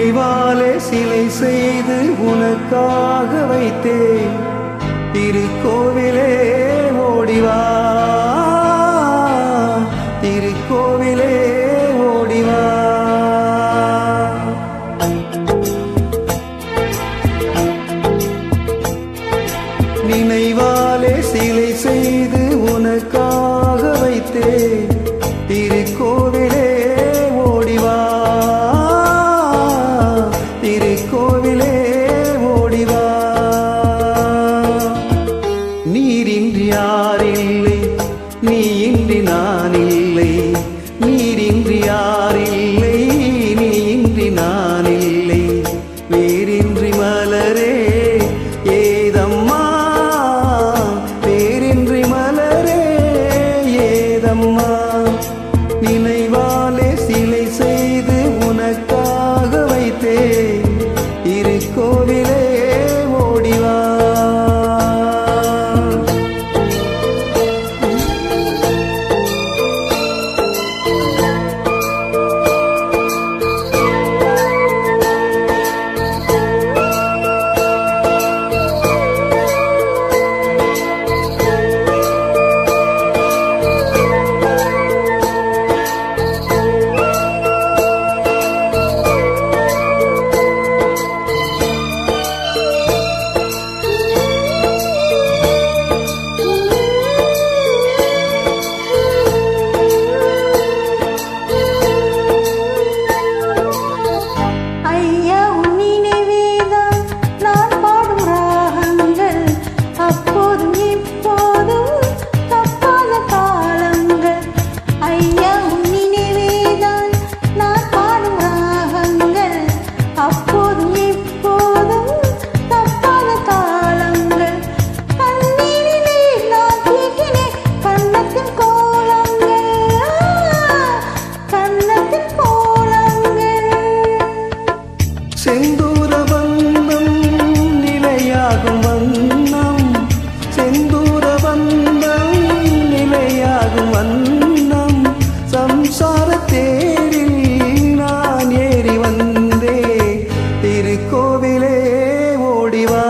நினைவாலே சிலை செய்து உனக்காக வைத்தேன். திருக்கோவிலே ஓடிவா, திருக்கோவிலே ஓடிவா. நினைவாலே சிலை செய்து உனக்காக வைத்தேன். திருக்கோவிலே ஓடிவா, திருக்கோவிலே ஓடிவா. நீரின்றி யாரில்லை, நீ இன்றி நான் இல்லை. நீரின்றி யாரில்லை, நீ இன்றி நான் இல்லை. வேரின்றி மலரே ஏதம்மா, வேரின்றி மலரே ஏதம்மா. நினைவாலே சிலை செய்து உனக்காக வைத்தேன். திருக்கோவிலே ஓடிவா. செந்தூர பந்தம் நிலையாகும் வண்ணம், செந்தூர பந்தம் நிலையாகும் வண்ணம். சம்சார தேரில் நான் ஏறி வந்தே. திருக்கோவிலே ஓடிவா,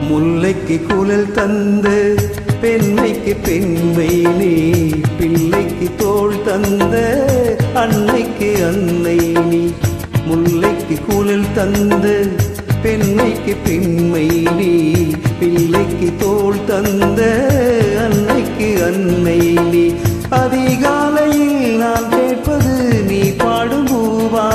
முல்லைக்கு குழல் தந்த பெண்மைக்கு பெண்மை நீ. பிள்ளைக்கு தோள் தந்த அன்னைக்கு அன்னை நீ. முல்லைக்கு குழல் தந்த பெண்மைக்கு பெண்மை நீ. பிள்ளைக்கு தோள் தந்த அன்னைக்கு அன்னை நீ. அதிகாலையில் நான் கேட்பது நீ பாடும் பூவா.